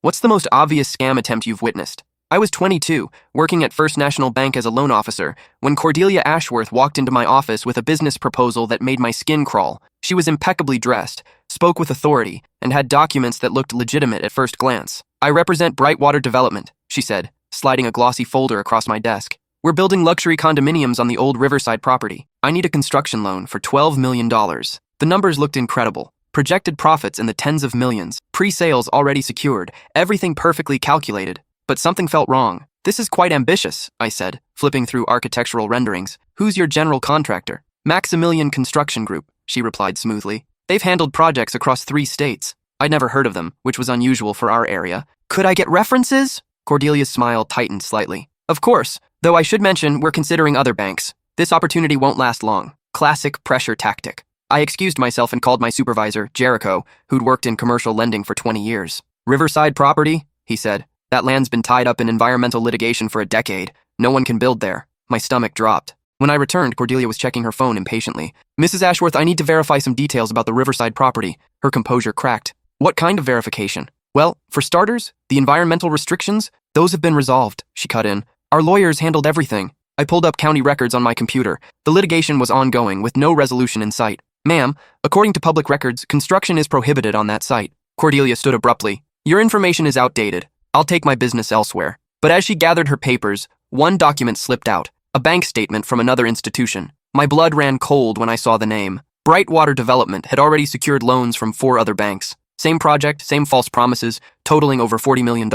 What's the most obvious scam attempt you've witnessed? I was 22, working at First National Bank as a loan officer, when Cordelia Ashworth walked into my office with a business proposal that made my skin crawl. She was impeccably dressed, spoke with authority, and had documents that looked legitimate at first glance. "I represent Brightwater Development," she said, sliding a glossy folder across my desk. "We're building luxury condominiums on the old Riverside property. I need a construction loan for $12 million. The numbers looked incredible. Projected profits in the tens of millions, pre-sales already secured, everything perfectly calculated. But something felt wrong. "This is quite ambitious," I said, flipping through architectural renderings. "Who's your general contractor?" "Maximilian Construction Group," she replied smoothly. "They've handled projects across 3 states. I'd never heard of them, which was unusual for our area. "Could I get references?" Cordelia's smile tightened slightly. "Of course, though I should mention we're considering other banks. This opportunity won't last long." Classic pressure tactic. I excused myself and called my supervisor, Jericho, who'd worked in commercial lending for 20 years. "Riverside property?" he said. "That land's been tied up in environmental litigation for a decade. No one can build there." My stomach dropped. When I returned, Cordelia was checking her phone impatiently. "Mrs. Ashworth, I need to verify some details about the Riverside property." Her composure cracked. "What kind of verification?" "Well, for starters, the environmental restrictions, those have been resolved," she cut in. "Our lawyers handled everything." I pulled up county records on my computer. The litigation was ongoing, with no resolution in sight. "Ma'am, according to public records, construction is prohibited on that site." Cordelia stood abruptly. "Your information is outdated. I'll take my business elsewhere." But as she gathered her papers, one document slipped out, a bank statement from another institution. My blood ran cold when I saw the name. Brightwater Development had already secured loans from 4 other banks. Same project, same false promises, totaling over $40 million.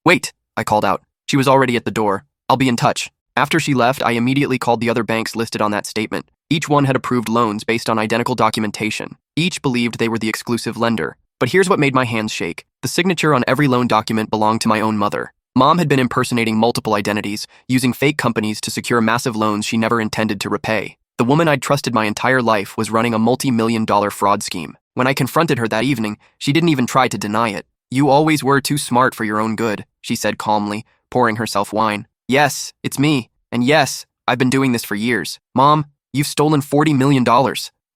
"Wait," I called out. She was already at the door. "I'll be in touch." After she left, I immediately called the other banks listed on that statement. Each one had approved loans based on identical documentation. Each believed they were the exclusive lender. But here's what made my hands shake. The signature on every loan document belonged to my own mother. Mom had been impersonating multiple identities, using fake companies to secure massive loans she never intended to repay. The woman I'd trusted my entire life was running a multi-million-dollar fraud scheme. When I confronted her that evening, she didn't even try to deny it. "You always were too smart for your own good," she said calmly, pouring herself wine. "Yes, it's me. And yes, I've been doing this for years. Mom, you've stolen $40 million.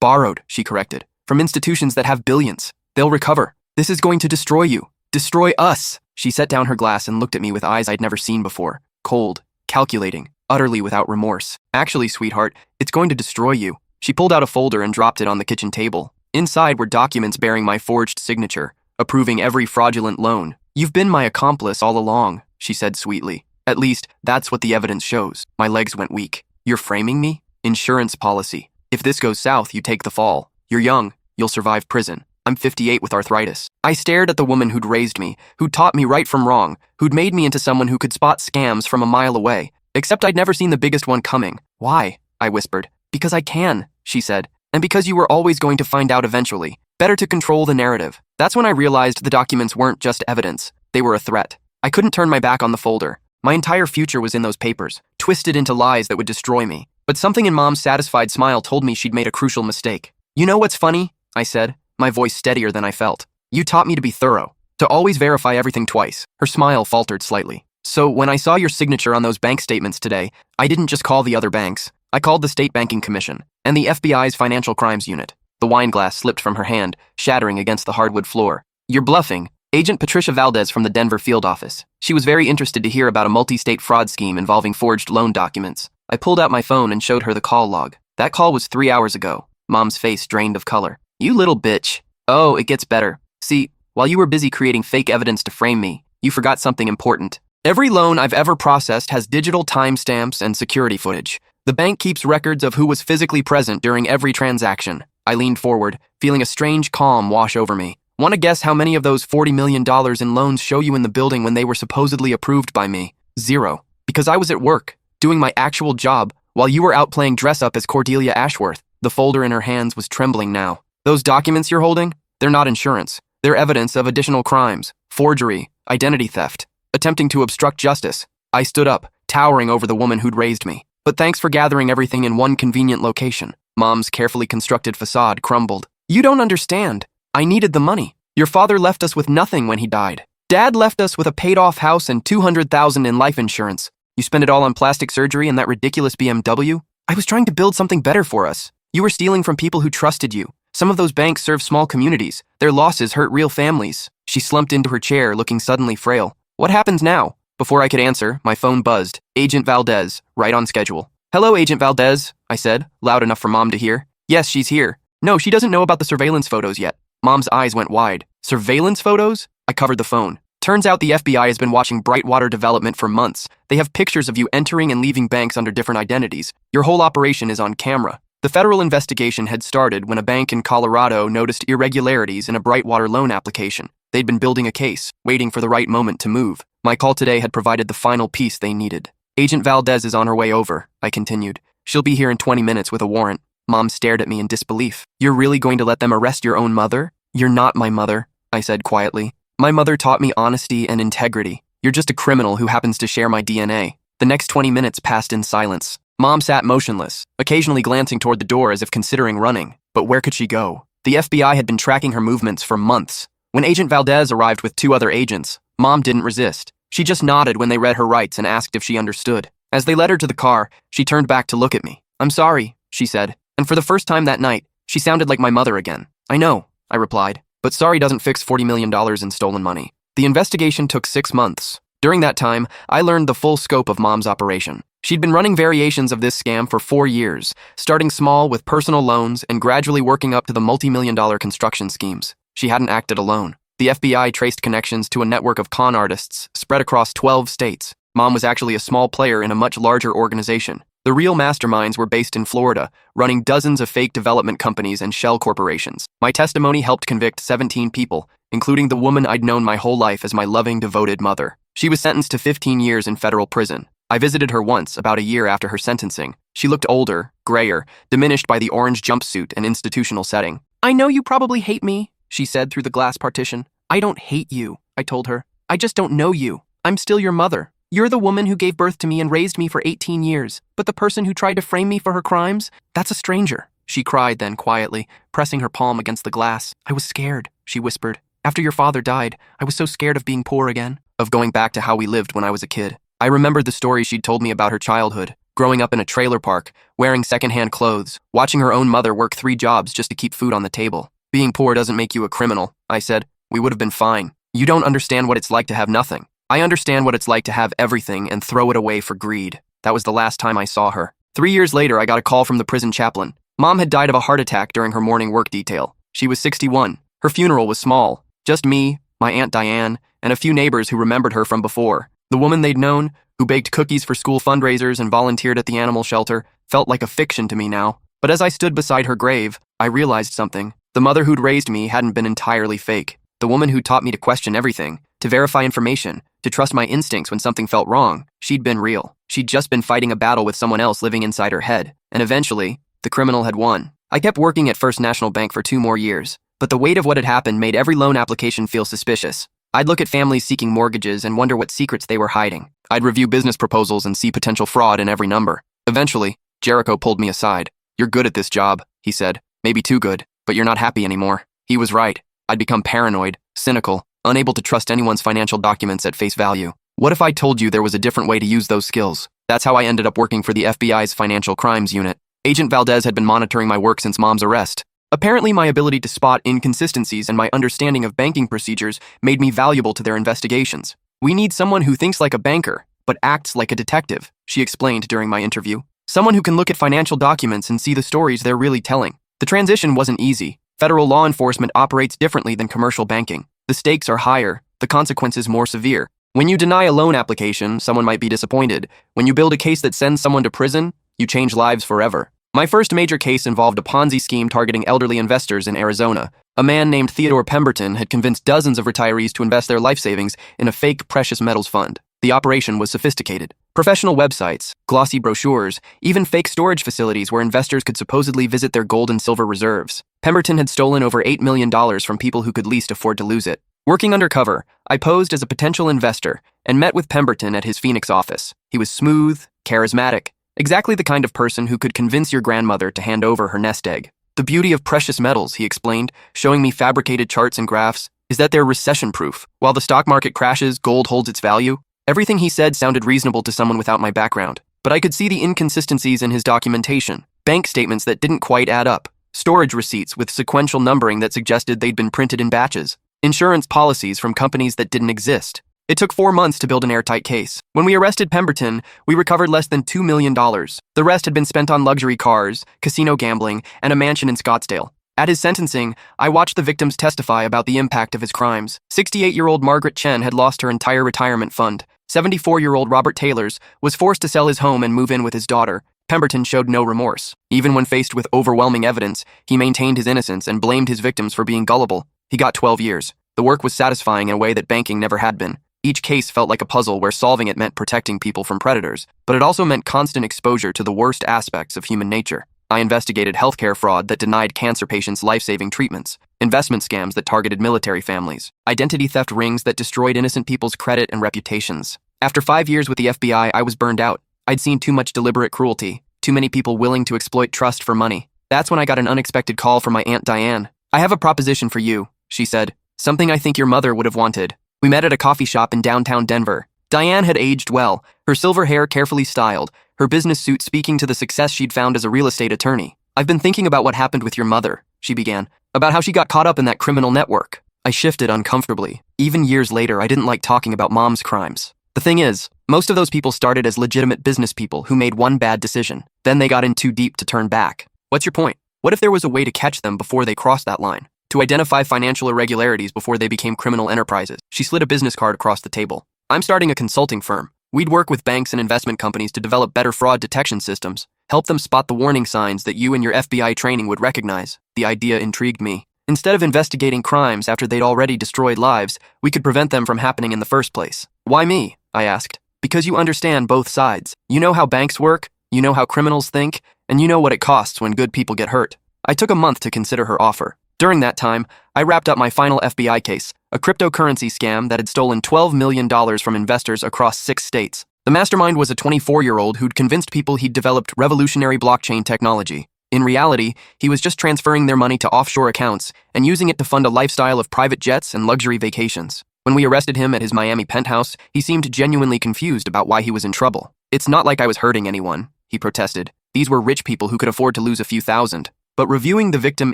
Borrowed," she corrected, "from institutions that have billions. They'll recover. This is going to destroy you. Destroy us." She set down her glass and looked at me with eyes I'd never seen before. Cold, calculating, utterly without remorse. "Actually, sweetheart, it's going to destroy you." She pulled out a folder and dropped it on the kitchen table. Inside were documents bearing my forged signature, approving every fraudulent loan. "You've been my accomplice all along," she said sweetly. "At least, that's what the evidence shows." My legs went weak. "You're framing me?" "Insurance policy. If this goes south, you take the fall. You're young. You'll survive prison. I'm 58 with arthritis." I stared at the woman who'd raised me, who'd taught me right from wrong, who'd made me into someone who could spot scams from a mile away. Except I'd never seen the biggest one coming. "Why?" I whispered. "Because I can," she said. "And because you were always going to find out eventually. Better to control the narrative." That's when I realized the documents weren't just evidence. They were a threat. I couldn't turn my back on the folder. My entire future was in those papers, twisted into lies that would destroy me. But something in Mom's satisfied smile told me she'd made a crucial mistake. "You know what's funny?" I said, my voice steadier than I felt. "You taught me to be thorough, to always verify everything twice." Her smile faltered slightly. "So when I saw your signature on those bank statements today, I didn't just call the other banks. I called the State Banking Commission and the FBI's Financial Crimes Unit." The wine glass slipped from her hand, shattering against the hardwood floor. "You're bluffing." "Agent Patricia Valdez from the Denver field office. She was very interested to hear about a multi-state fraud scheme involving forged loan documents." I pulled out my phone and showed her the call log. "That call was 3 hours ago." Mom's face drained of color. "You little bitch." "Oh, it gets better. See, while you were busy creating fake evidence to frame me, you forgot something important. Every loan I've ever processed has digital timestamps and security footage. The bank keeps records of who was physically present during every transaction." I leaned forward, feeling a strange calm wash over me. "Want to guess how many of those $40 million in loans show you in the building when they were supposedly approved by me?" "0. Because I was at work, doing my actual job, while you were out playing dress-up as Cordelia Ashworth." The folder in her hands was trembling now. "Those documents you're holding? They're not insurance. They're evidence of additional crimes, forgery, identity theft, attempting to obstruct justice." I stood up, towering over the woman who'd raised me. "But thanks for gathering everything in one convenient location." Mom's carefully constructed facade crumbled. "You don't understand. I needed the money. Your father left us with nothing when he died. Dad left us with a paid-off house and $200,000 in life insurance. You spent it all on plastic surgery and that ridiculous BMW? I was trying to build something better for us. You were stealing from people who trusted you, Some of those banks serve small communities. Their losses hurt real families. She slumped into her chair, looking suddenly frail. What happens now? Before I could answer, my phone buzzed. Agent Valdez, right on schedule. Hello, Agent Valdez, I said, loud enough for Mom to hear. Yes, she's here. No, she doesn't know about the surveillance photos yet. Mom's eyes went wide. Surveillance photos? I covered the phone. Turns out the FBI has been watching Brightwater Development for months. They have pictures of you entering and leaving banks under different identities. Your whole operation is on camera. The federal investigation had started when a bank in Colorado noticed irregularities in a Brightwater loan application. They'd been building a case, waiting for the right moment to move. My call today had provided the final piece they needed. Agent Valdez is on her way over, I continued. She'll be here in 20 minutes with a warrant. Mom stared at me in disbelief. You're really going to let them arrest your own mother? You're not my mother, I said quietly. My mother taught me honesty and integrity. You're just a criminal who happens to share my DNA. The next 20 minutes passed in silence. Mom sat motionless, occasionally glancing toward the door as if considering running. But where could she go? The FBI had been tracking her movements for months. When Agent Valdez arrived with 2 other agents, Mom didn't resist. She just nodded when they read her rights and asked if she understood. As they led her to the car, she turned back to look at me. I'm sorry, she said. And for the first time that night, she sounded like my mother again. I know, I replied. But sorry doesn't fix $40 million in stolen money. The investigation took 6 months. During that time, I learned the full scope of Mom's operation. She'd been running variations of this scam for 4 years, starting small with personal loans and gradually working up to the multi-million-dollar construction schemes. She hadn't acted alone. The FBI traced connections to a network of con artists spread across 12 states. Mom was actually a small player in a much larger organization. The real masterminds were based in Florida, running dozens of fake development companies and shell corporations. My testimony helped convict 17 people, including the woman I'd known my whole life as my loving, devoted mother. She was sentenced to 15 years in federal prison. I visited her once, about a year after her sentencing. She looked older, grayer, diminished by the orange jumpsuit and institutional setting. I know you probably hate me, she said through the glass partition. I don't hate you, I told her. I just don't know you. I'm still your mother. You're the woman who gave birth to me and raised me for 18 years. But the person who tried to frame me for her crimes, that's a stranger. She cried then quietly, pressing her palm against the glass. I was scared, she whispered. After your father died, I was so scared of being poor again, of going back to how we lived when I was a kid. I remembered the stories she'd told me about her childhood, growing up in a trailer park, wearing secondhand clothes, watching her own mother work 3 jobs just to keep food on the table. Being poor doesn't make you a criminal, I said. We would have been fine. You don't understand what it's like to have nothing. I understand what it's like to have everything and throw it away for greed. That was the last time I saw her. 3 years later, I got a call from the prison chaplain. Mom had died of a heart attack during her morning work detail. She was 61. Her funeral was small. Just me, my Aunt Diane, and a few neighbors who remembered her from before. The woman they'd known, who baked cookies for school fundraisers and volunteered at the animal shelter, felt like a fiction to me now. But as I stood beside her grave, I realized something. The mother who'd raised me hadn't been entirely fake. The woman who taught me to question everything, to verify information, to trust my instincts when something felt wrong, she'd been real. She'd just been fighting a battle with someone else living inside her head. And eventually, the criminal had won. I kept working at First National Bank for 2 more years, but the weight of what had happened made every loan application feel suspicious. I'd look at families seeking mortgages and wonder what secrets they were hiding. I'd review business proposals and see potential fraud in every number. Eventually, Jericho pulled me aside. You're good at this job, he said. Maybe too good, but you're not happy anymore. He was right. I'd become paranoid, cynical, unable to trust anyone's financial documents at face value. What if I told you there was a different way to use those skills? That's how I ended up working for the FBI's Financial Crimes Unit. Agent Valdez had been monitoring my work since Mom's arrest. Apparently, my ability to spot inconsistencies and my understanding of banking procedures made me valuable to their investigations. We need someone who thinks like a banker, but acts like a detective, she explained during my interview. Someone who can look at financial documents and see the stories they're really telling. The transition wasn't easy. Federal law enforcement operates differently than commercial banking. The stakes are higher, the consequences more severe. When you deny a loan application, someone might be disappointed. When you build a case that sends someone to prison, you change lives forever. My first major case involved a Ponzi scheme targeting elderly investors in Arizona. A man named Theodore Pemberton had convinced dozens of retirees to invest their life savings in a fake precious metals fund. The operation was sophisticated. Professional websites, glossy brochures, even fake storage facilities where investors could supposedly visit their gold and silver reserves. Pemberton had stolen over $8 million from people who could least afford to lose it. Working undercover, I posed as a potential investor and met with Pemberton at his Phoenix office. He was smooth, charismatic, exactly the kind of person who could convince your grandmother to hand over her nest egg. The beauty of precious metals, he explained, showing me fabricated charts and graphs, is that they're recession-proof. While the stock market crashes, gold holds its value. Everything he said sounded reasonable to someone without my background, but I could see the inconsistencies in his documentation, bank statements that didn't quite add up, storage receipts with sequential numbering that suggested they'd been printed in batches, insurance policies from companies that didn't exist. It took 4 months to build an airtight case. When we arrested Pemberton, we recovered less than $2 million. The rest had been spent on luxury cars, casino gambling, and a mansion in Scottsdale. At his sentencing, I watched the victims testify about the impact of his crimes. 68-year-old Margaret Chen had lost her entire retirement fund. 74-year-old Robert Taylors was forced to sell his home and move in with his daughter. Pemberton showed no remorse. Even when faced with overwhelming evidence, he maintained his innocence and blamed his victims for being gullible. He got 12 years. The work was satisfying in a way that banking never had been. Each case felt like a puzzle where solving it meant protecting people from predators, but it also meant constant exposure to the worst aspects of human nature. I investigated healthcare fraud that denied cancer patients life-saving treatments, investment scams that targeted military families, identity theft rings that destroyed innocent people's credit and reputations. After 5 years with the FBI, I was burned out. I'd seen too much deliberate cruelty, too many people willing to exploit trust for money. That's when I got an unexpected call from my Aunt Diane. "I have a proposition for you," she said. "Something I think your mother would have wanted." We met at a coffee shop in downtown Denver. Diane had aged well, her silver hair carefully styled, her business suit speaking to the success she'd found as a real estate attorney. "I've been thinking about what happened with your mother," she began, "about how she got caught up in that criminal network." I shifted uncomfortably. Even years later, I didn't like talking about Mom's crimes. The thing is, most of those people started as legitimate business people who made one bad decision. Then they got in too deep to turn back. What's your point? What if there was a way to catch them before they crossed that line? To identify financial irregularities before they became criminal enterprises? She slid a business card across the table. "I'm starting a consulting firm. We'd work with banks and investment companies to develop better fraud detection systems, help them spot the warning signs that you and your FBI training would recognize." The idea intrigued me. Instead of investigating crimes after they'd already destroyed lives, we could prevent them from happening in the first place. "Why me?" I asked. "Because you understand both sides. You know how banks work, you know how criminals think, and you know what it costs when good people get hurt." I took a month to consider her offer. During that time, I wrapped up my final FBI case, a cryptocurrency scam that had stolen $12 million from investors across 6 states. The mastermind was a 24-year-old who'd convinced people he'd developed revolutionary blockchain technology. In reality, he was just transferring their money to offshore accounts and using it to fund a lifestyle of private jets and luxury vacations. When we arrested him at his Miami penthouse, he seemed genuinely confused about why he was in trouble. "It's not like I was hurting anyone," he protested. "These were rich people who could afford to lose a few thousand." But reviewing the victim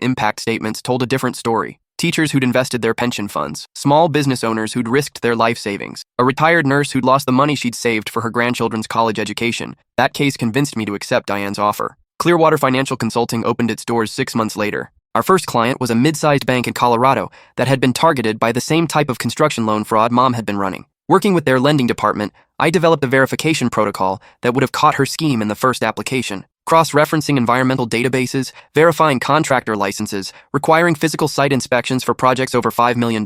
impact statements told a different story. Teachers who'd invested their pension funds, small business owners who'd risked their life savings, a retired nurse who'd lost the money she'd saved for her grandchildren's college education. That case convinced me to accept Diane's offer. Clearwater Financial Consulting opened its doors 6 months later. Our first client was a mid-sized bank in Colorado that had been targeted by the same type of construction loan fraud Mom had been running. Working with their lending department, I developed a verification protocol that would have caught her scheme in the first application. Cross-referencing environmental databases, verifying contractor licenses, requiring physical site inspections for projects over $5 million.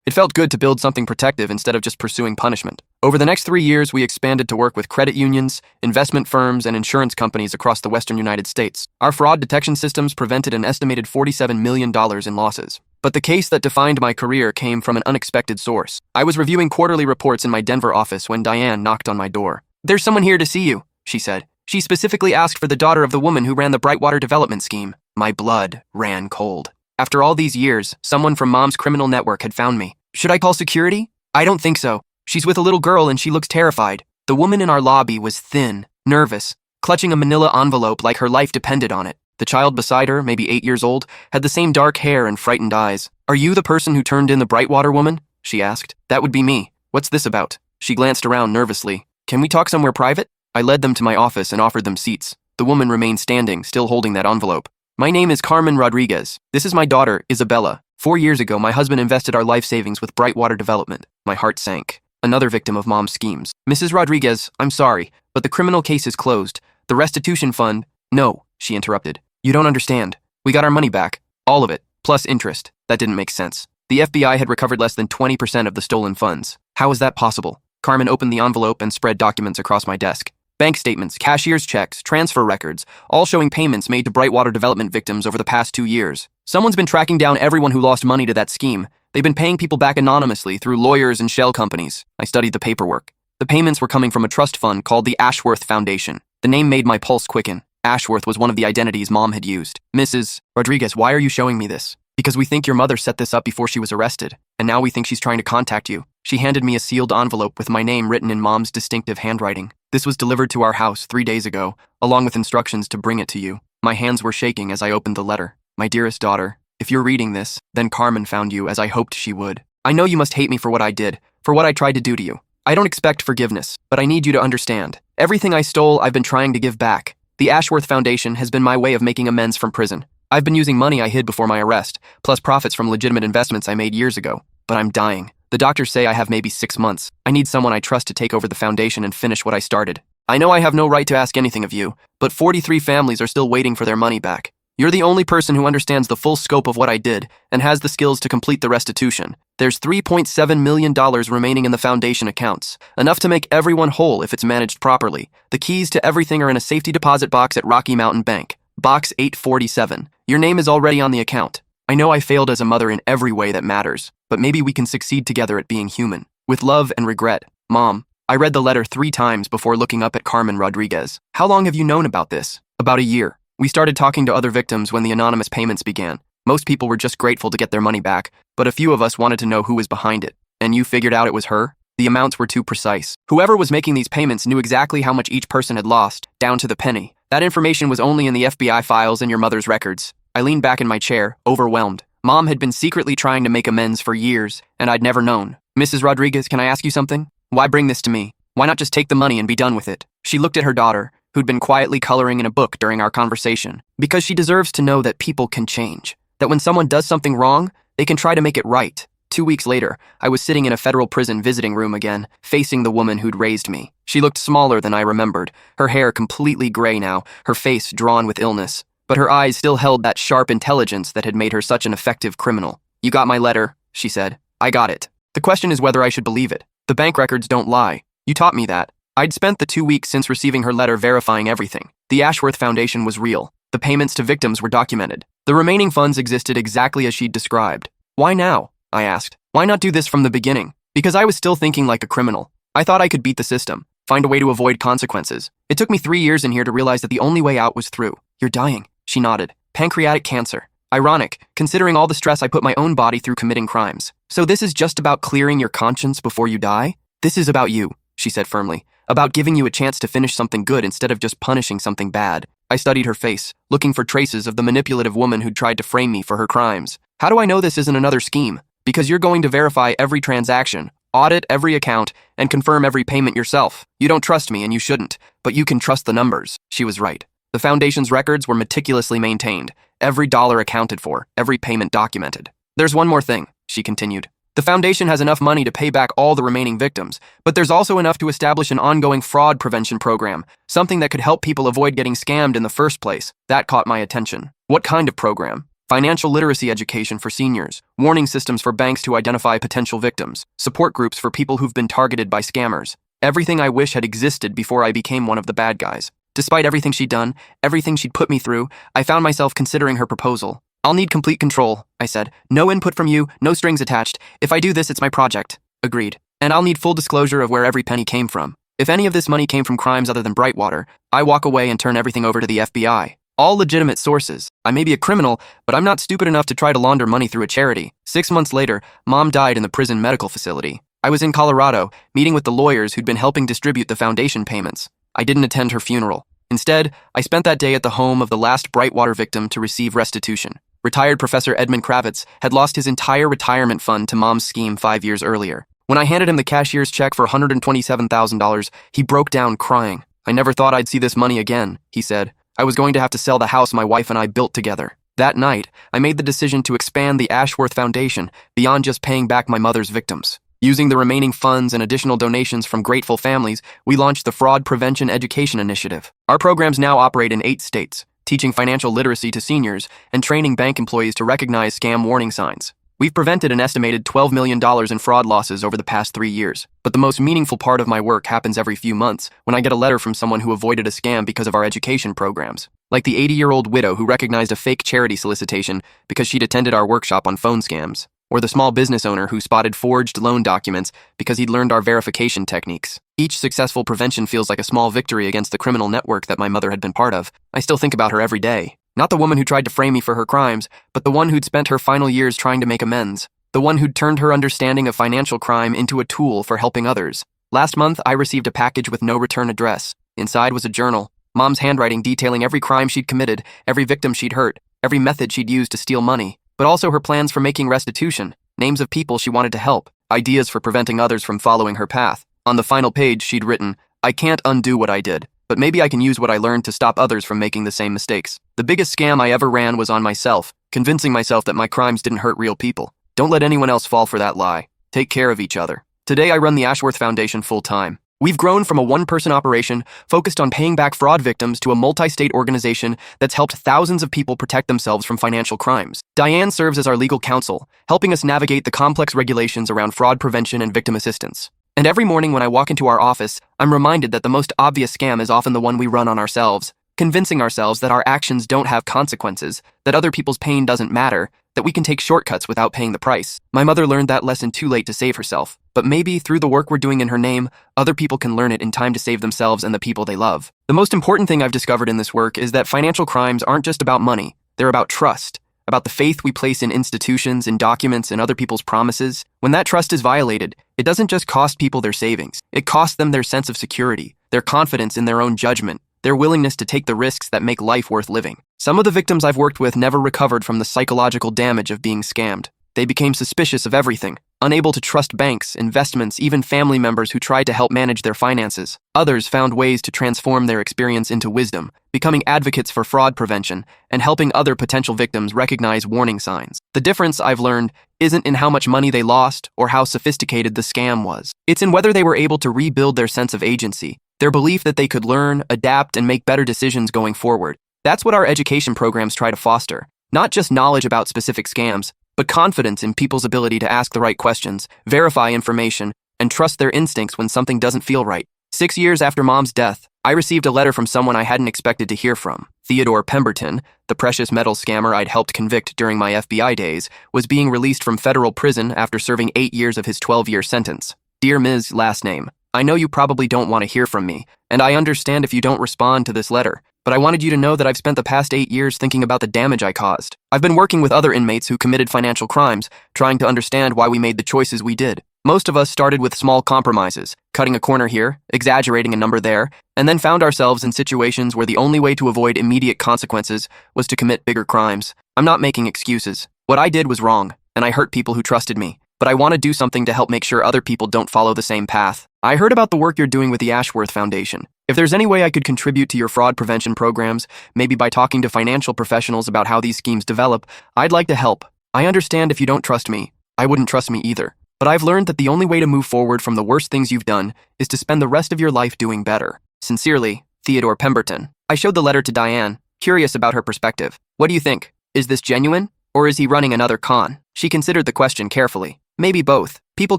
It felt good to build something protective instead of just pursuing punishment. Over the next 3 years, we expanded to work with credit unions, investment firms, and insurance companies across the western United States. Our fraud detection systems prevented an estimated $47 million in losses. But the case that defined my career came from an unexpected source. I was reviewing quarterly reports in my Denver office when Diane knocked on my door. "There's someone here to see you," she said. She specifically asked for the daughter of the woman who ran the Brightwater development scheme. My blood ran cold. After all these years, someone from Mom's criminal network had found me. "Should I call security?" "I don't think so. She's with a little girl and she looks terrified." The woman in our lobby was thin, nervous, clutching a manila envelope like her life depended on it. The child beside her, maybe 8 years old, had the same dark hair and frightened eyes. "Are you the person who turned in the Brightwater woman?" she asked. "That would be me. What's this about?" She glanced around nervously. "Can we talk somewhere private?" I led them to my office and offered them seats. The woman remained standing, still holding that envelope. "My name is Carmen Rodriguez. This is my daughter, Isabella. 4 years ago, my husband invested our life savings with Brightwater Development." My heart sank. Another victim of Mom's schemes. "Mrs. Rodriguez, I'm sorry, but the criminal case is closed. The restitution fund—" "No," she interrupted. "You don't understand. We got our money back. All of it, plus interest." That didn't make sense. The FBI had recovered less than 20% of the stolen funds. How is that possible? Carmen opened the envelope and spread documents across my desk. Bank statements, cashier's checks, transfer records, all showing payments made to Brightwater Development victims over the past 2 years. Someone's been tracking down everyone who lost money to that scheme. They've been paying people back anonymously through lawyers and shell companies. I studied the paperwork. The payments were coming from a trust fund called the Ashworth Foundation. The name made my pulse quicken. Ashworth was one of the identities Mom had used. "Mrs. Rodriguez, why are you showing me this?" "Because we think your mother set this up before she was arrested, and now we think she's trying to contact you." She handed me a sealed envelope with my name written in Mom's distinctive handwriting. "This was delivered to our house 3 days ago, along with instructions to bring it to you." My hands were shaking as I opened the letter. My dearest daughter, if you're reading this, then Carmen found you as I hoped she would. I know you must hate me for what I did, for what I tried to do to you. I don't expect forgiveness, but I need you to understand. Everything I stole, I've been trying to give back. The Ashworth Foundation has been my way of making amends from prison. I've been using money I hid before my arrest, plus profits from legitimate investments I made years ago. But I'm dying. The doctors say I have maybe 6 months. I need someone I trust to take over the foundation and finish what I started. I know I have no right to ask anything of you, but 43 families are still waiting for their money back. You're the only person who understands the full scope of what I did and has the skills to complete the restitution. There's $3.7 million remaining in the foundation accounts, enough to make everyone whole if it's managed properly. The keys to everything are in a safety deposit box at Rocky Mountain Bank, Box 847. Your name is already on the account. I know I failed as a mother in every way that matters, but maybe we can succeed together at being human. With love and regret, Mom. I read the letter 3 times before looking up at Carmen Rodriguez. How long have you known about this? About a year. We started talking to other victims when the anonymous payments began. Most people were just grateful to get their money back, but a few of us wanted to know who was behind it. And you figured out it was her? The amounts were too precise. Whoever was making these payments knew exactly how much each person had lost, down to the penny. That information was only in the FBI files and your mother's records. I leaned back in my chair, overwhelmed. Mom had been secretly trying to make amends for years, and I'd never known. Mrs. Rodriguez, can I ask you something? Why bring this to me? Why not just take the money and be done with it? She looked at her daughter, who'd been quietly coloring in a book during our conversation. Because she deserves to know that people can change. That when someone does something wrong, they can try to make it right. 2 weeks later, I was sitting in a federal prison visiting room again, facing the woman who'd raised me. She looked smaller than I remembered, her hair completely gray now, her face drawn with illness. But her eyes still held that sharp intelligence that had made her such an effective criminal. You got my letter, she said. I got it. The question is whether I should believe it. The bank records don't lie. You taught me that. I'd spent the 2 weeks since receiving her letter verifying everything. The Ashworth Foundation was real. The payments to victims were documented. The remaining funds existed exactly as she'd described. Why now? I asked. Why not do this from the beginning? Because I was still thinking like a criminal. I thought I could beat the system, find a way to avoid consequences. It took me 3 years in here to realize that the only way out was through. You're dying, she nodded. Pancreatic cancer. Ironic, considering all the stress I put my own body through committing crimes. So this is just about clearing your conscience before you die? This is about you, she said firmly. About giving you a chance to finish something good instead of just punishing something bad. I studied her face, looking for traces of the manipulative woman who'd tried to frame me for her crimes. How do I know this isn't another scheme? Because you're going to verify every transaction, audit every account, and confirm every payment yourself. You don't trust me and you shouldn't, but you can trust the numbers. She was right. The foundation's records were meticulously maintained, every dollar accounted for, every payment documented. There's one more thing, she continued. The foundation has enough money to pay back all the remaining victims, but there's also enough to establish an ongoing fraud prevention program, something that could help people avoid getting scammed in the first place. That caught my attention. What kind of program? Financial literacy education for seniors, warning systems for banks to identify potential victims, support groups for people who've been targeted by scammers. Everything I wish had existed before I became one of the bad guys. Despite everything she'd done, everything she'd put me through, I found myself considering her proposal. I'll need complete control, I said. No input from you, no strings attached. If I do this, it's my project. Agreed. And I'll need full disclosure of where every penny came from. If any of this money came from crimes other than Brightwater, I walk away and turn everything over to the FBI. All legitimate sources. I may be a criminal, but I'm not stupid enough to try to launder money through a charity. 6 months later, Mom died in the prison medical facility. I was in Colorado, meeting with the lawyers who'd been helping distribute the foundation payments. I didn't attend her funeral. Instead, I spent that day at the home of the last Brightwater victim to receive restitution. Retired Professor Edmund Kravitz had lost his entire retirement fund to Mom's scheme 5 years earlier. When I handed him the cashier's check for $127,000, he broke down crying. I never thought I'd see this money again, he said. I was going to have to sell the house my wife and I built together. That night, I made the decision to expand the Ashworth Foundation beyond just paying back my mother's victims. Using the remaining funds and additional donations from grateful families, we launched the Fraud Prevention Education Initiative. Our programs now operate in 8 states, teaching financial literacy to seniors and training bank employees to recognize scam warning signs. We've prevented an estimated $12 million in fraud losses over the past 3 years. But the most meaningful part of my work happens every few months when I get a letter from someone who avoided a scam because of our education programs. Like the 80-year-old widow who recognized a fake charity solicitation because she'd attended our workshop on phone scams. Or the small business owner who spotted forged loan documents because he'd learned our verification techniques. Each successful prevention feels like a small victory against the criminal network that my mother had been part of. I still think about her every day. Not the woman who tried to frame me for her crimes, but the one who'd spent her final years trying to make amends. The one who'd turned her understanding of financial crime into a tool for helping others. Last month, I received a package with no return address. Inside was a journal, Mom's handwriting detailing every crime she'd committed, every victim she'd hurt, every method she'd used to steal money, but also her plans for making restitution, names of people she wanted to help, ideas for preventing others from following her path. On the final page, she'd written, "I can't undo what I did, but maybe I can use what I learned to stop others from making the same mistakes." The biggest scam I ever ran was on myself, convincing myself that my crimes didn't hurt real people. Don't let anyone else fall for that lie. Take care of each other. Today, I run the Ashworth Foundation full-time. We've grown from a one-person operation focused on paying back fraud victims to a multi-state organization that's helped thousands of people protect themselves from financial crimes. Diane serves as our legal counsel, helping us navigate the complex regulations around fraud prevention and victim assistance. And every morning when I walk into our office, I'm reminded that the most obvious scam is often the one we run on ourselves, convincing ourselves that our actions don't have consequences, that other people's pain doesn't matter, that we can take shortcuts without paying the price. My mother learned that lesson too late to save herself, but maybe through the work we're doing in her name, other people can learn it in time to save themselves and the people they love. The most important thing I've discovered in this work is that financial crimes aren't just about money, they're about trust, about the faith we place in institutions, in documents, and other people's promises. When that trust is violated, it doesn't just cost people their savings, it costs them their sense of security, their confidence in their own judgment, their willingness to take the risks that make life worth living. Some of the victims I've worked with never recovered from the psychological damage of being scammed. They became suspicious of everything, unable to trust banks, investments, even family members who tried to help manage their finances. Others found ways to transform their experience into wisdom, becoming advocates for fraud prevention and helping other potential victims recognize warning signs. The difference, I've learned, isn't in how much money they lost or how sophisticated the scam was. It's in whether they were able to rebuild their sense of agency, their belief that they could learn, adapt, and make better decisions going forward. That's what our education programs try to foster. Not just knowledge about specific scams, but confidence in people's ability to ask the right questions, verify information, and trust their instincts when something doesn't feel right. 6 years after Mom's death, I received a letter from someone I hadn't expected to hear from. Theodore Pemberton, the precious metals scammer I'd helped convict during my FBI days, was being released from federal prison after serving 8 years of his 12-year sentence. Dear Ms. Last name, I know you probably don't want to hear from me, and I understand if you don't respond to this letter, but I wanted you to know that I've spent the past 8 years thinking about the damage I caused. I've been working with other inmates who committed financial crimes, trying to understand why we made the choices we did. Most of us started with small compromises, cutting a corner here, exaggerating a number there, and then found ourselves in situations where the only way to avoid immediate consequences was to commit bigger crimes. I'm not making excuses. What I did was wrong, and I hurt people who trusted me, but I want to do something to help make sure other people don't follow the same path. I heard about the work you're doing with the Ashworth Foundation. If there's any way I could contribute to your fraud prevention programs, maybe by talking to financial professionals about how these schemes develop, I'd like to help. I understand if you don't trust me. I wouldn't trust me either. But I've learned that the only way to move forward from the worst things you've done is to spend the rest of your life doing better. Sincerely, Theodore Pemberton. I showed the letter to Diane, curious about her perspective. What do you think? Is this genuine? Or is he running another con? She considered the question carefully. Maybe both. People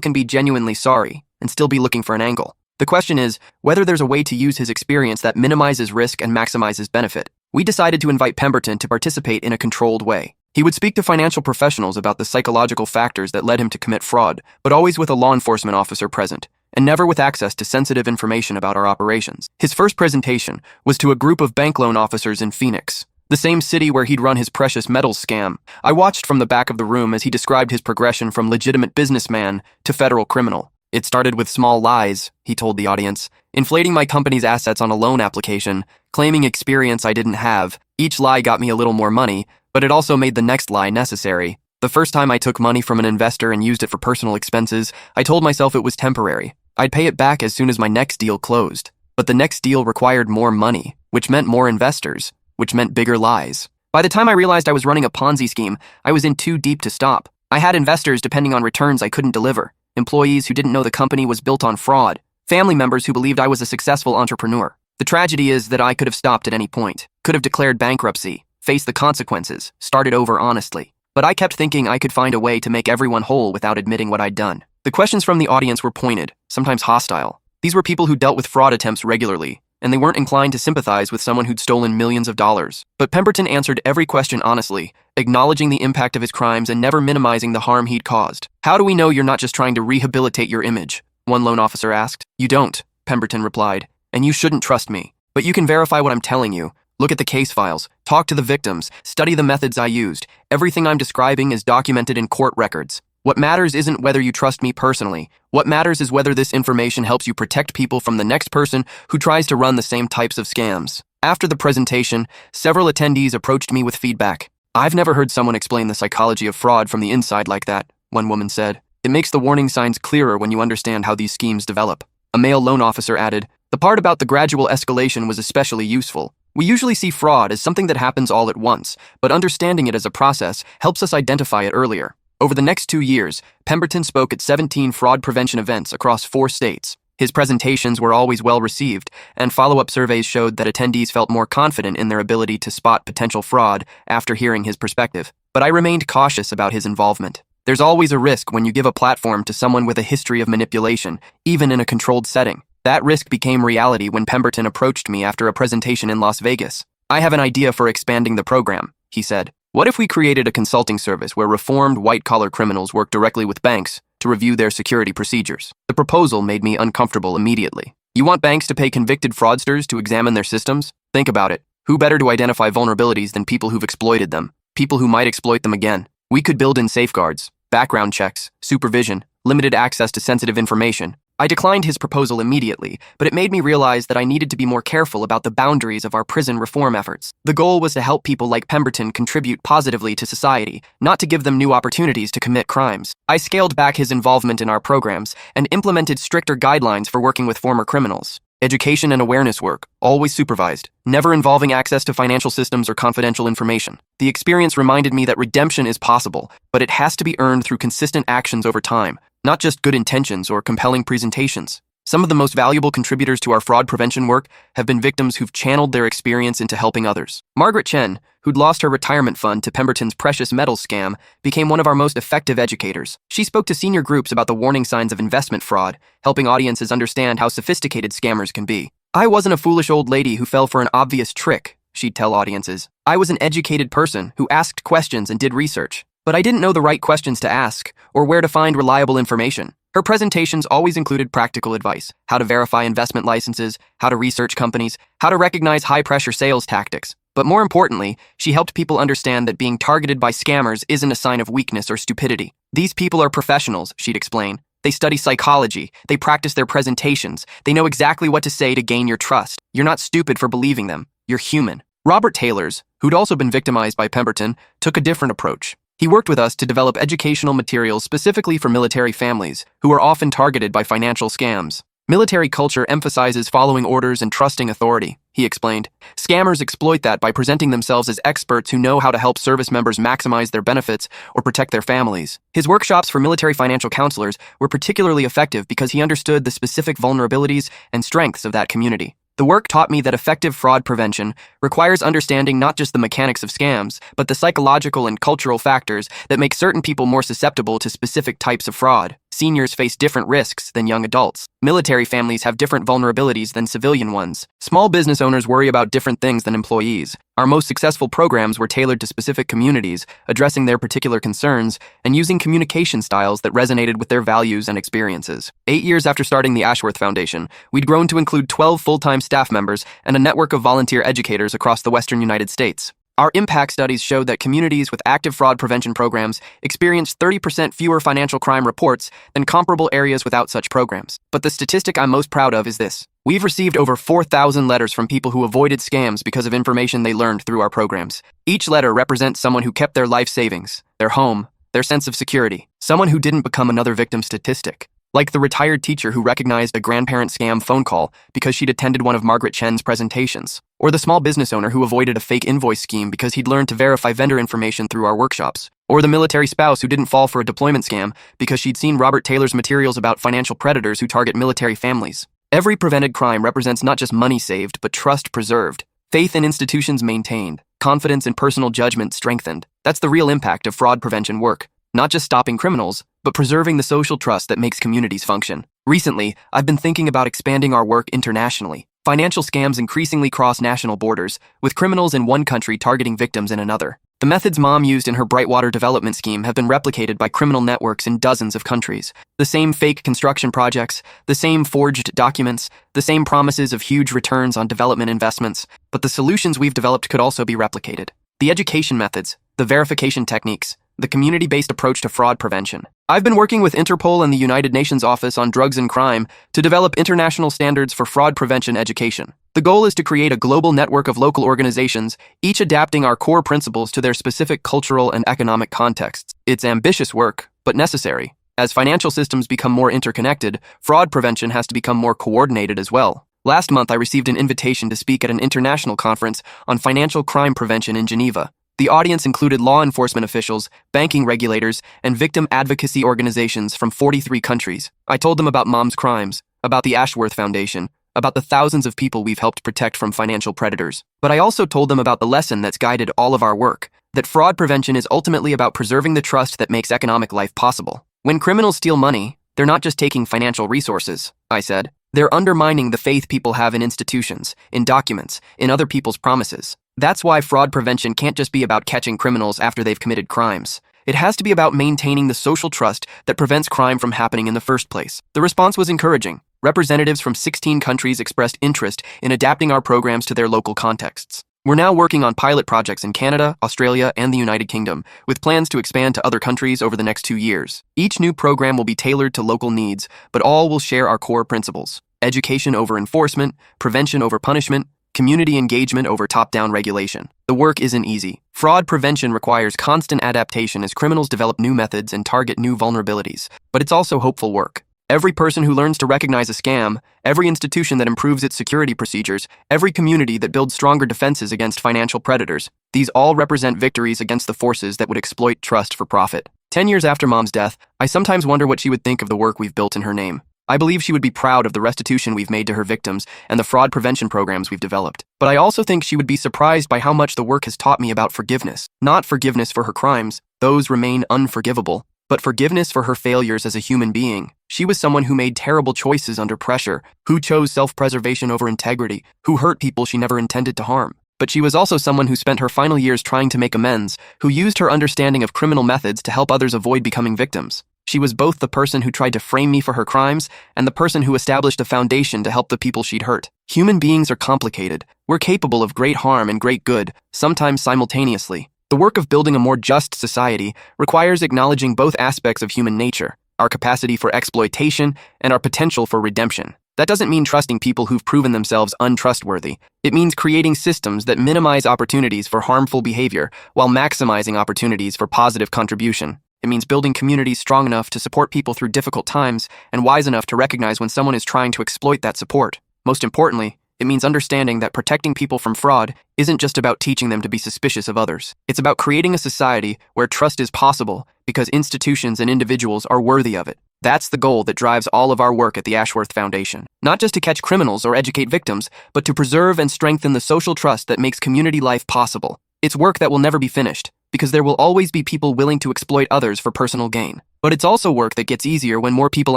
can be genuinely sorry and still be looking for an angle. The question is whether there's a way to use his experience that minimizes risk and maximizes benefit. We decided to invite Pemberton to participate in a controlled way. He would speak to financial professionals about the psychological factors that led him to commit fraud, but always with a law enforcement officer present, and never with access to sensitive information about our operations. His first presentation was to a group of bank loan officers in Phoenix, the same city where he'd run his precious metals scam. I watched from the back of the room as he described his progression from legitimate businessman to federal criminal. It started with small lies, he told the audience, inflating my company's assets on a loan application, claiming experience I didn't have. Each lie got me a little more money, but it also made the next lie necessary. The first time I took money from an investor and used it for personal expenses, I told myself it was temporary. I'd pay it back as soon as my next deal closed. But the next deal required more money, which meant more investors, which meant bigger lies. By the time I realized I was running a Ponzi scheme, I was in too deep to stop. I had investors depending on returns I couldn't deliver, employees who didn't know the company was built on fraud, family members who believed I was a successful entrepreneur. The tragedy is that I could have stopped at any point, could have declared bankruptcy, faced the consequences, started over honestly. But I kept thinking I could find a way to make everyone whole without admitting what I'd done. The questions from the audience were pointed, sometimes hostile. These were people who dealt with fraud attempts regularly, and they weren't inclined to sympathize with someone who'd stolen millions of dollars. But Pemberton answered every question honestly, acknowledging the impact of his crimes and never minimizing the harm he'd caused. How do we know you're not just trying to rehabilitate your image? One loan officer asked. You don't, Pemberton replied, and you shouldn't trust me. But you can verify what I'm telling you. Look at the case files, talk to the victims, study the methods I used. Everything I'm describing is documented in court records. What matters isn't whether you trust me personally. What matters is whether this information helps you protect people from the next person who tries to run the same types of scams. After the presentation, several attendees approached me with feedback. "I've never heard someone explain the psychology of fraud from the inside like that," one woman said. "It makes the warning signs clearer when you understand how these schemes develop." A male loan officer added, "The part about the gradual escalation was especially useful. We usually see fraud as something that happens all at once, but understanding it as a process helps us identify it earlier." Over the next 2 years, Pemberton spoke at 17 fraud prevention events across 4 states. His presentations were always well received, and follow-up surveys showed that attendees felt more confident in their ability to spot potential fraud after hearing his perspective. But I remained cautious about his involvement. There's always a risk when you give a platform to someone with a history of manipulation, even in a controlled setting. That risk became reality when Pemberton approached me after a presentation in Las Vegas. "I have an idea for expanding the program," he said. "What if we created a consulting service where reformed white-collar criminals work directly with banks to review their security procedures?" The proposal made me uncomfortable immediately. You want banks to pay convicted fraudsters to examine their systems? Think about it. Who better to identify vulnerabilities than people who've exploited them? People who might exploit them again. We could build in safeguards, background checks, supervision, limited access to sensitive information. I declined his proposal immediately, but it made me realize that I needed to be more careful about the boundaries of our prison reform efforts. The goal was to help people like Pemberton contribute positively to society, not to give them new opportunities to commit crimes. I scaled back his involvement in our programs and implemented stricter guidelines for working with former criminals. Education and awareness work, always supervised, never involving access to financial systems or confidential information. The experience reminded me that redemption is possible, but it has to be earned through consistent actions over time, not just good intentions or compelling presentations. Some of the most valuable contributors to our fraud prevention work have been victims who've channeled their experience into helping others. Margaret Chen, who'd lost her retirement fund to Pemberton's precious metals scam, became one of our most effective educators. She spoke to senior groups about the warning signs of investment fraud, helping audiences understand how sophisticated scammers can be. "I wasn't a foolish old lady who fell for an obvious trick," she'd tell audiences. "I was an educated person who asked questions and did research. But I didn't know the right questions to ask or where to find reliable information." Her presentations always included practical advice: how to verify investment licenses, how to research companies, how to recognize high-pressure sales tactics. But more importantly, she helped people understand that being targeted by scammers isn't a sign of weakness or stupidity. "These people are professionals," she'd explain. "They study psychology, they practice their presentations, they know exactly what to say to gain your trust. You're not stupid for believing them, you're human." Robert Taylors, who'd also been victimized by Pemberton, took a different approach. He worked with us to develop educational materials specifically for military families, who are often targeted by financial scams. "Military culture emphasizes following orders and trusting authority," he explained. "Scammers exploit that by presenting themselves as experts who know how to help service members maximize their benefits or protect their families." His workshops for military financial counselors were particularly effective because he understood the specific vulnerabilities and strengths of that community. The work taught me that effective fraud prevention requires understanding not just the mechanics of scams, but the psychological and cultural factors that make certain people more susceptible to specific types of fraud. Seniors face different risks than young adults. Military families have different vulnerabilities than civilian ones. Small business owners worry about different things than employees. Our most successful programs were tailored to specific communities, addressing their particular concerns and using communication styles that resonated with their values and experiences. 8 years after starting the Ashworth Foundation, we'd grown to include 12 full-time staff members and a network of volunteer educators across the western United States. Our impact studies showed that communities with active fraud prevention programs experienced 30% fewer financial crime reports than comparable areas without such programs. But the statistic I'm most proud of is this: we've received over 4,000 letters from people who avoided scams because of information they learned through our programs. Each letter represents someone who kept their life savings, their home, their sense of security, someone who didn't become another victim statistic. Like the retired teacher who recognized a grandparent scam phone call because she'd attended one of Margaret Chen's presentations. Or the small business owner who avoided a fake invoice scheme because he'd learned to verify vendor information through our workshops. Or the military spouse who didn't fall for a deployment scam because she'd seen Robert Taylor's materials about financial predators who target military families. Every prevented crime represents not just money saved, but trust preserved, faith in institutions maintained, confidence in personal judgment strengthened. That's the real impact of fraud prevention work. Not just stopping criminals, but preserving the social trust that makes communities function. Recently, I've been thinking about expanding our work internationally. Financial scams increasingly cross national borders, with criminals in one country targeting victims in another. The methods Mom used in her Brightwater development scheme have been replicated by criminal networks in dozens of countries. The same fake construction projects, the same forged documents, the same promises of huge returns on development investments, but the solutions we've developed could also be replicated. The education methods, the verification techniques, the community-based approach to fraud prevention. I've been working with Interpol and the United Nations Office on Drugs and Crime to develop international standards for fraud prevention education. The goal is to create a global network of local organizations, each adapting our core principles to their specific cultural and economic contexts. It's ambitious work, but necessary. As financial systems become more interconnected, fraud prevention has to become more coordinated as well. Last month, I received an invitation to speak at an international conference on financial crime prevention in Geneva. The audience included law enforcement officials, banking regulators, and victim advocacy organizations from 43 countries. I told them about Mom's Crimes, about the Ashworth Foundation, about the thousands of people we've helped protect from financial predators. But I also told them about the lesson that's guided all of our work, that fraud prevention is ultimately about preserving the trust that makes economic life possible. When criminals steal money, they're not just taking financial resources, I said. They're undermining the faith people have in institutions, in documents, in other people's promises. That's why fraud prevention can't just be about catching criminals after they've committed crimes. It has to be about maintaining the social trust that prevents crime from happening in the first place. The response was encouraging. Representatives from 16 countries expressed interest in adapting our programs to their local contexts. We're now working on pilot projects in Canada, Australia, and the United Kingdom, with plans to expand to other countries over the next 2 years. Each new program will be tailored to local needs, but all will share our core principles: education over enforcement, prevention over punishment, community engagement over top-down regulation. The work isn't easy. Fraud prevention requires constant adaptation as criminals develop new methods and target new vulnerabilities. But it's also hopeful work. Every person who learns to recognize a scam, every institution that improves its security procedures, every community that builds stronger defenses against financial predators, these all represent victories against the forces that would exploit trust for profit. 10 years after Mom's death, I sometimes wonder what she would think of the work we've built in her name. I believe she would be proud of the restitution we've made to her victims and the fraud prevention programs we've developed. But I also think she would be surprised by how much the work has taught me about forgiveness. Not forgiveness for her crimes, those remain unforgivable, but forgiveness for her failures as a human being. She was someone who made terrible choices under pressure, who chose self-preservation over integrity, who hurt people she never intended to harm. But she was also someone who spent her final years trying to make amends, who used her understanding of criminal methods to help others avoid becoming victims. She was both the person who tried to frame me for her crimes and the person who established a foundation to help the people she'd hurt. Human beings are complicated. We're capable of great harm and great good, sometimes simultaneously. The work of building a more just society requires acknowledging both aspects of human nature, our capacity for exploitation and our potential for redemption. That doesn't mean trusting people who've proven themselves untrustworthy. It means creating systems that minimize opportunities for harmful behavior while maximizing opportunities for positive contribution. It means building communities strong enough to support people through difficult times and wise enough to recognize when someone is trying to exploit that support. Most importantly, it means understanding that protecting people from fraud isn't just about teaching them to be suspicious of others. It's about creating a society where trust is possible because institutions and individuals are worthy of it. That's the goal that drives all of our work at the Ashworth Foundation. Not just to catch criminals or educate victims, but to preserve and strengthen the social trust that makes community life possible. It's work that will never be finished, because there will always be people willing to exploit others for personal gain. But it's also work that gets easier when more people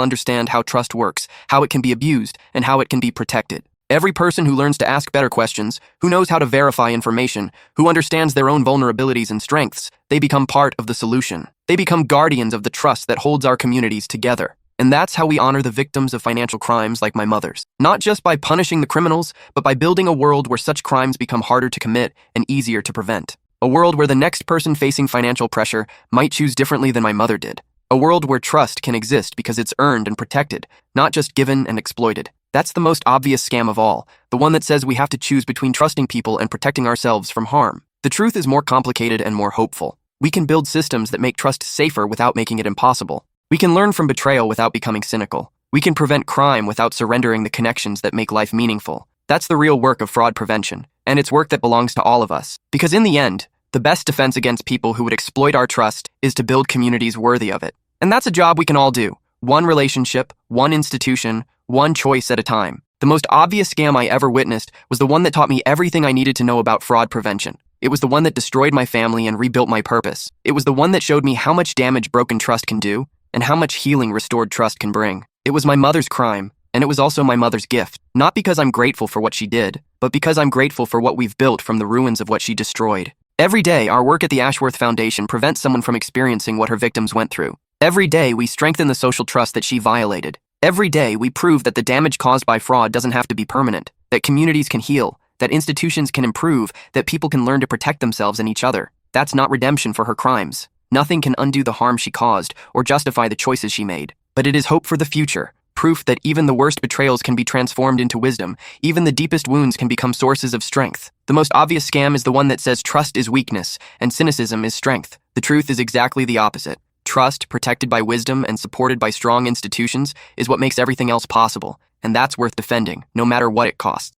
understand how trust works, how it can be abused, and how it can be protected. Every person who learns to ask better questions, who knows how to verify information, who understands their own vulnerabilities and strengths, they become part of the solution. They become guardians of the trust that holds our communities together. And that's how we honor the victims of financial crimes like my mother's. Not just by punishing the criminals, but by building a world where such crimes become harder to commit and easier to prevent. A world where the next person facing financial pressure might choose differently than my mother did. A world where trust can exist because it's earned and protected, not just given and exploited. That's the most obvious scam of all, the one that says we have to choose between trusting people and protecting ourselves from harm. The truth is more complicated and more hopeful. We can build systems that make trust safer without making it impossible. We can learn from betrayal without becoming cynical. We can prevent crime without surrendering the connections that make life meaningful. That's the real work of fraud prevention, and it's work that belongs to all of us. Because in the end, the best defense against people who would exploit our trust is to build communities worthy of it. And that's a job we can all do. One relationship, one institution, one choice at a time. The most obvious scam I ever witnessed was the one that taught me everything I needed to know about fraud prevention. It was the one that destroyed my family and rebuilt my purpose. It was the one that showed me how much damage broken trust can do and how much healing restored trust can bring. It was my mother's crime, and it was also my mother's gift. Not because I'm grateful for what she did, but because I'm grateful for what we've built from the ruins of what she destroyed. Every day, our work at the Ashworth Foundation prevents someone from experiencing what her victims went through. Every day, we strengthen the social trust that she violated. Every day, we prove that the damage caused by fraud doesn't have to be permanent, that communities can heal, that institutions can improve, that people can learn to protect themselves and each other. That's not redemption for her crimes. Nothing can undo the harm she caused or justify the choices she made. But it is hope for the future, proof that even the worst betrayals can be transformed into wisdom, even the deepest wounds can become sources of strength. The most obvious scam is the one that says trust is weakness and cynicism is strength. The truth is exactly the opposite. Trust, protected by wisdom and supported by strong institutions, is what makes everything else possible, and that's worth defending, no matter what it costs.